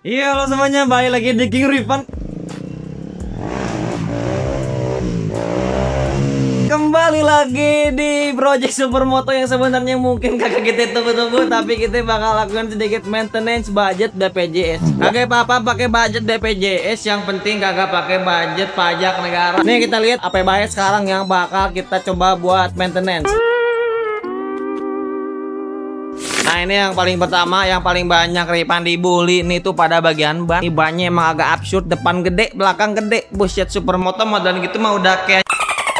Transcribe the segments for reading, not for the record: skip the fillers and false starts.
Iya, halo semuanya, balik lagi di King Ripan. Kembali lagi di project Supermoto yang sebenarnya mungkin kagak kita tunggu-tunggu, tapi kita bakal lakukan sedikit maintenance budget BPJS. Kagak apa-apa pakai budget BPJS, yang penting kagak pakai budget pajak negara. Nih kita lihat apa baik sekarang yang bakal kita coba buat maintenance. Nah ini yang paling pertama, yang paling banyak Ripan dibully nih tuh pada bagian ban. Ini bannya emang agak absurd, depan gede, belakang gede. Buset, Supermoto model gitu mah udah kayak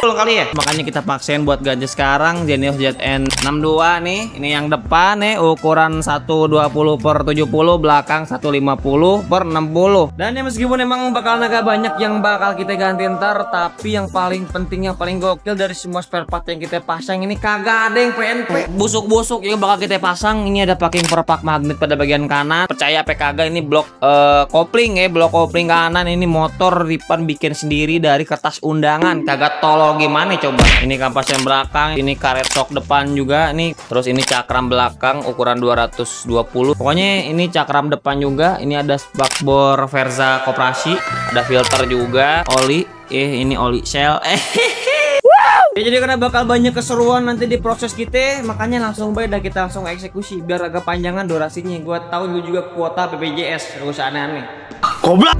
kali ya. Makanya kita paksain buat ganti sekarang Genius ZN62 nih. Ini yang depan nih ukuran 120/70, belakang 150/60. Dan ya meskipun emang bakal agak banyak yang bakal kita ganti ntar, tapi yang paling penting, yang paling gokil dari semua spare part yang kita pasang ini kagak ada yang PNP. Busuk-busuk yang bakal kita pasang. Ini ada packing perpak magnet pada bagian kanan. Percaya apa kagak, ini blok kopling ya, blok kopling kanan. Ini motor Ripan bikin sendiri dari kertas undangan. Kagak tolong gimana coba. Ini kampas yang belakang, ini karet sok depan juga nih. Terus ini cakram belakang ukuran 220. Pokoknya ini cakram depan juga. Ini ada spakbor Verza Koperasi, ada filter juga, oli. Ini oli Shell. Ya, jadi karena bakal banyak keseruan nanti di proses kita, makanya langsung baik dah kita langsung eksekusi biar agak panjangan durasinya. Gua tahu lu juga kuota BPJS, gak usah aneh-aneh. Goblok.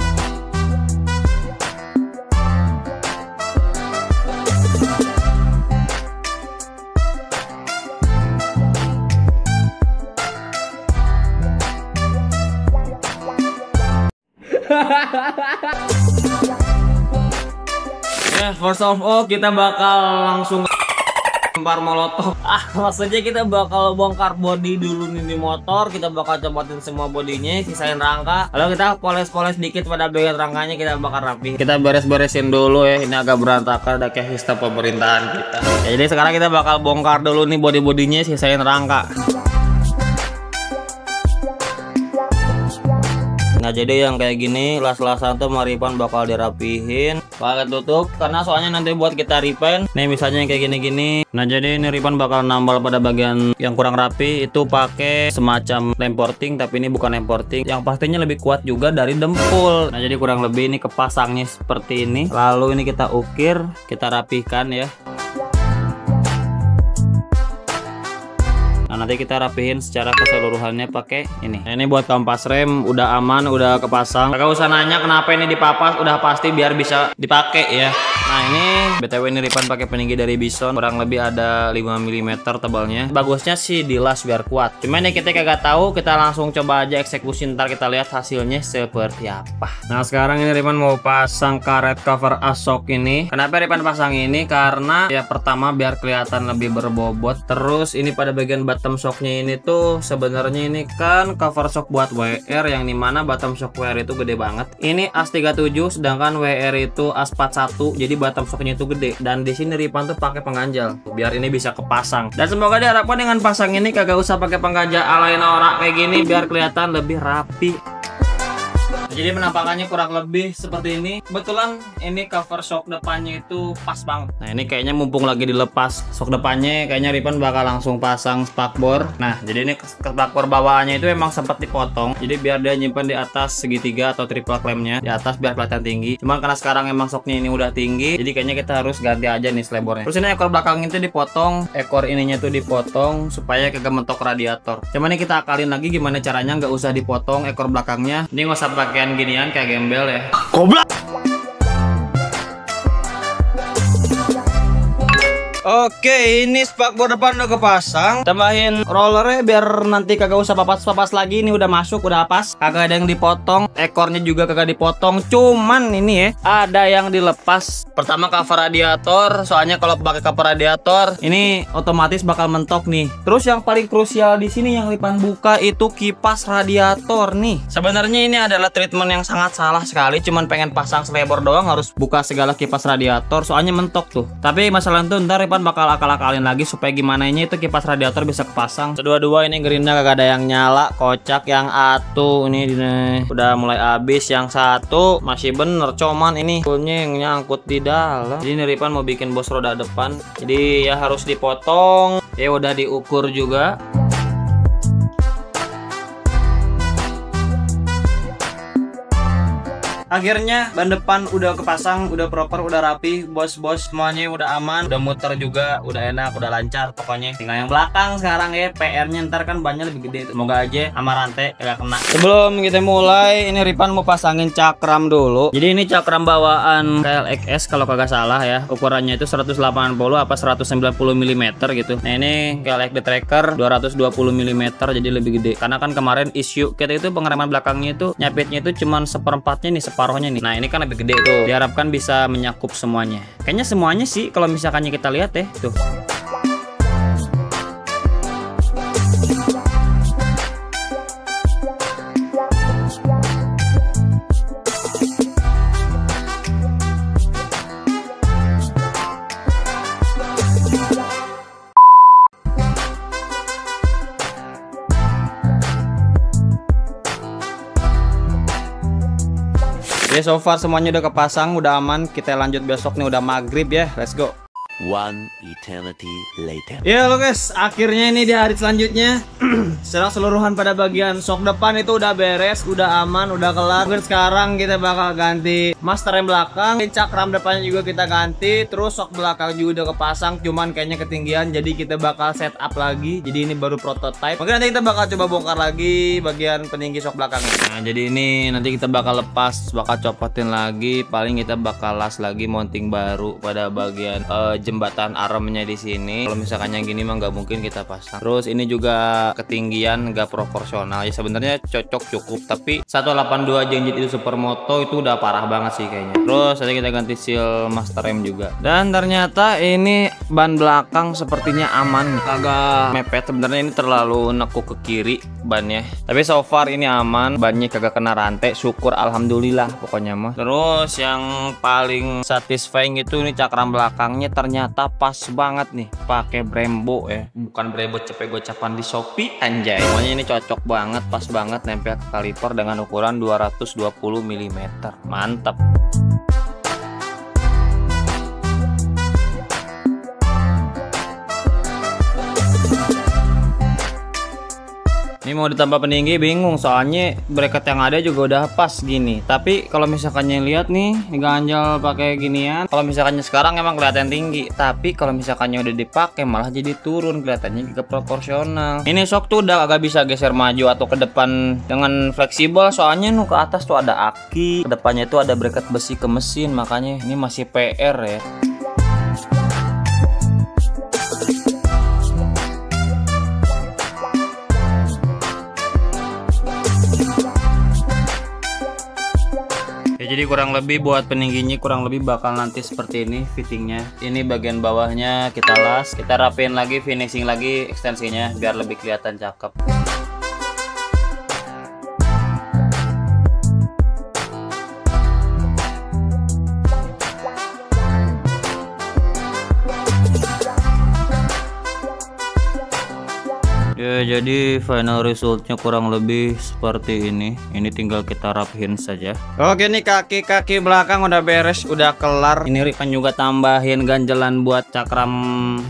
Ya, first of all kita bakal langsung lempar molotov. Maksudnya kita bakal bongkar bodi dulu nih di motor. Kita bakal cobain semua bodinya, sisain rangka. Lalu kita poles-poles dikit pada bagian rangkanya, kita bakal rapi. Kita beres-beresin dulu ya. Ini agak berantakan, ada kayak sistem pemerintahan kita. Ya, jadi sekarang kita bakal bongkar dulu nih bodi-bodinya, sisain rangka. Nah jadi yang kayak gini las-lasan tuh Ripan bakal dirapihin pakai tutup, karena soalnya nanti buat kita repaint nih misalnya yang kayak gini-gini. Nah jadi ini Ripan bakal nambal pada bagian yang kurang rapi itu pakai semacam lem porting, tapi ini bukan lem porting, yang pastinya lebih kuat juga dari dempul. Nah jadi kurang lebih ini kepasangnya seperti ini, lalu ini kita ukir, kita rapihkan ya. Nah nanti kita rapihin secara keseluruhannya pakai ini. Nah, ini buat kampas rem udah aman, udah kepasang. Gak usah nanya kenapa ini dipapas, udah pasti biar bisa dipakai ya. Nah ini BTW ini Ripan pakai peninggi dari Bison, kurang lebih ada 5 mm tebalnya. Bagusnya sih dilas biar kuat. Cuman ini kita kagak tahu, kita langsung coba aja eksekusi, ntar kita lihat hasilnya seperti apa. Nah sekarang ini Ripan mau pasang karet cover asok ini. Kenapa Ripan pasang ini? Karena ya pertama biar kelihatan lebih berbobot. Terus ini pada bagian bottom shocknya ini tuh sebenarnya ini kan cover shock buat WR, yang dimana bottom shock WR itu gede banget. Ini AS37 sedangkan WR itu AS41, jadi bottom shocknya itu gede. Dan di sini Ripan tuh pakai pengganjal biar ini bisa kepasang. Dan semoga diharapkan dengan pasang ini kagak usah pakai pengganjal ala norak kayak gini, biar kelihatan lebih rapi. Jadi penampakannya kurang lebih seperti ini. Kebetulan ini cover shock depannya itu pas banget. Nah ini kayaknya mumpung lagi dilepas shock depannya, kayaknya Ripan bakal langsung pasang spakbor. Nah jadi ini spakbor bawaannya itu emang sempat dipotong, jadi biar dia nyimpan di atas segitiga atau triple clamp-nya di atas biar kelihatan tinggi. Cuman karena sekarang emang shocknya ini udah tinggi, jadi kayaknya kita harus ganti aja nih slebornya. Terus ini ekor belakang itu dipotong, ekor ininya tuh dipotong supaya kagak mentok radiator. Cuman ini kita akalin lagi gimana caranya nggak usah dipotong ekor belakangnya. Ini nggak usah pakai ginian kayak gembel ya. Goblok. Oke, ini spakbor depan udah kepasang. Tambahin rollernya biar nanti kagak usah papas-papas lagi. Ini udah masuk, udah pas. Kagak ada yang dipotong. Ekornya juga kagak dipotong. Cuman ini ya, ada yang dilepas. Pertama cover radiator. Soalnya kalau pakai cover radiator, ini otomatis bakal mentok nih. Terus yang paling krusial di sini yang Ripan buka itu kipas radiator nih. Sebenarnya ini adalah treatment yang sangat salah sekali. Cuman pengen pasang selebor doang harus buka segala kipas radiator. Soalnya mentok tuh. Tapi masalah itu ntar Ripan bakal akal-akalin lagi supaya gimana ini itu kipas radiator bisa kepasang. Kedua-dua ini gerinda kagak ada yang nyala, kocak. Yang satu ini udah mulai habis, yang satu masih bener, cuman ini punya yang nyangkut di dalam. Jadi ini Ripan mau bikin bos roda depan, jadi ya harus dipotong. Ya udah diukur juga. akhirnya ban depan udah kepasang, udah proper, udah rapi, bos-bos semuanya udah aman, udah muter juga, udah enak, udah lancar pokoknya. Tinggal yang belakang sekarang ya, PR-nya ntar kan bannya lebih gede. Semoga aja sama rantai gak kena. Sebelum kita mulai, ini Ripan mau pasangin cakram dulu. Jadi ini cakram bawaan KLX kalau kagak salah ya. Ukurannya itu 180 apa 190 mm gitu. Nah ini KLX The Tracker 220 mm, jadi lebih gede. Karena kan kemarin isu kita itu pengereman belakangnya itu nyapitnya itu cuman seperempatnya nih, separuhnya nih. Nah ini kan lebih gede tuh. Diharapkan bisa menyakup semuanya. Kayaknya semuanya sih kalau misalkannya kita lihat ya tuh. Oke, so far semuanya udah kepasang, udah aman. Kita lanjut besok nih, udah maghrib ya. Let's go. One eternity later. Ya lo guys, akhirnya ini di hari selanjutnya. Secara keseluruhan pada bagian sok depan itu udah beres, udah aman, udah kelar. Mungkin sekarang kita bakal ganti master rem belakang, cakram depannya juga kita ganti, terus sok belakang juga udah kepasang, cuman kayaknya ketinggian, jadi kita bakal set up lagi. Jadi ini baru prototype. Mungkin nanti kita bakal coba bongkar lagi bagian peninggi sok belakangnya. Nah, jadi ini nanti kita bakal lepas, bakal copotin lagi, paling kita bakal las lagi mounting baru pada bagian jembatan armnya di sini. Kalau misalkan yang gini mah nggak mungkin kita pasang. Terus ini juga ketinggian nggak proporsional ya, sebenarnya cocok cukup, tapi 182 jenjit itu supermoto itu udah parah banget sih kayaknya. Terus nanti kita ganti seal master rem juga. Dan ternyata ini ban belakang sepertinya aman, kagak mepet. Sebenarnya ini terlalu nekuk ke kiri bannya, tapi so far ini aman, bannya kagak kena rantai, syukur alhamdulillah pokoknya mah. Terus yang paling satisfying itu ini cakram belakangnya ternyata pas banget nih, pakai Brembo ya, bukan Brembo cepet gocapan di Shopee anjay. Pokoknya ini cocok banget, pas banget, nempel ke kaliper dengan ukuran 220 mm. Mantap. Ini mau ditambah peninggi bingung, soalnya bracket yang ada juga udah pas gini. Tapi kalau misalkannya lihat nih, ganjal pakai ginian. Kalau misalkannya sekarang emang kelihatan tinggi, tapi kalau misalkannya udah dipakai malah jadi turun, kelihatannya juga proporsional. Ini shock tuh udah agak bisa geser maju atau ke depan dengan fleksibel, soalnya ke atas tuh ada aki, ke depannya itu ada bracket besi ke mesin, makanya ini masih PR ya. Jadi kurang lebih buat peningginya kurang lebih bakal nanti seperti ini fittingnya. Ini bagian bawahnya kita las, kita rapiin lagi, finishing lagi ekstensinya biar lebih kelihatan cakep. Ya, jadi final resultnya kurang lebih seperti ini. Ini tinggal kita rapihin saja. Oke nih, kaki-kaki belakang udah beres, udah kelar. Ini Ripan juga tambahin ganjelan buat cakram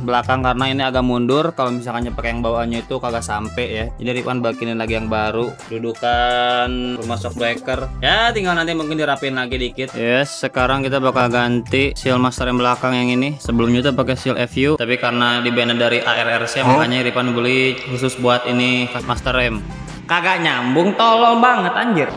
belakang karena ini agak mundur. Kalau misalkannya pakai yang bawahnya itu kagak sampai ya. Jadi Ripan bakinin lagi yang baru. Dudukan rumah shock breaker. Ya tinggal nanti mungkin dirapiin lagi dikit. Yes, sekarang kita bakal ganti seal master rem belakang yang ini. Sebelumnya kita pakai seal FU, tapi karena di banned dari ARRC makanya Ripan beli khusus buat ini master rem. Kagak nyambung, tolol banget anjir.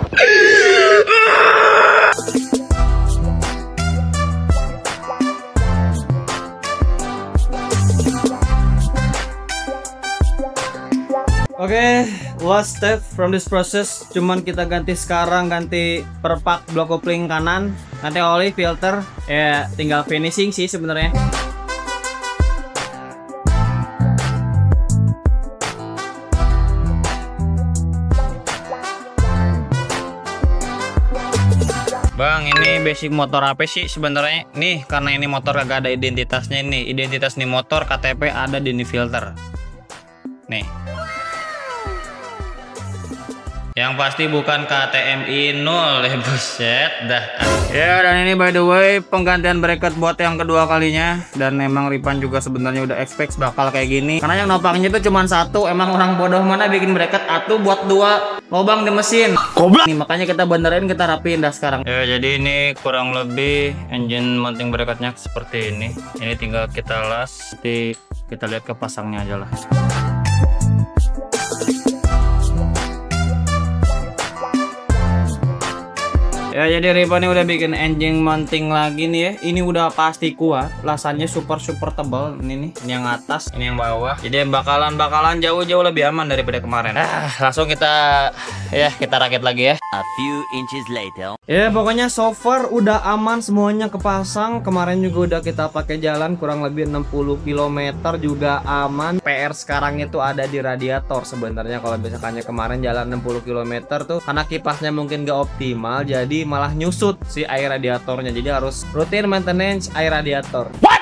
Oke, last step from this process, cuman kita ganti sekarang, ganti perpak blok kopling kanan, nanti oli filter, ya tinggal finishing sih sebenarnya. Bang, ini basic motor apa sih sebenarnya? Nih, karena ini motor kagak ada identitasnya nih. Identitas nih motor KTP ada di ini filter. Nih. Yang pasti bukan KTMI 0 ya, buset dah. Ya, dan ini by the way penggantian bracket buat yang kedua kalinya. Dan emang Ripan juga sebenarnya udah expect bakal kayak gini. Karena yang nopangnya itu cuma satu. Emang orang bodoh mana bikin bracket atuh buat dua. lubang di mesin. Goblok. Nih makanya kita benerin, kita rapiin dah sekarang. Ya jadi ini kurang lebih engine mounting bracketnya seperti ini. Ini tinggal kita las. Nanti kita lihat ke pasangnya aja lah. Ya jadi Riva nih udah bikin engine mounting lagi nih ya. Ini udah pasti kuat, lasannya super tebal. Ini nih, ini yang atas, ini yang bawah. Jadi bakalan jauh lebih aman daripada kemarin. Langsung kita rakit lagi ya. A few inches later. Ya pokoknya so far udah aman semuanya kepasang. Kemarin juga udah kita pakai jalan kurang lebih 60 km juga aman. PR sekarang itu ada di radiator sebenarnya. Kalau misalkannya kemarin jalan 60 km tuh karena kipasnya mungkin gak optimal, jadi malah nyusut si air radiatornya. Jadi harus rutin maintenance air radiator. What?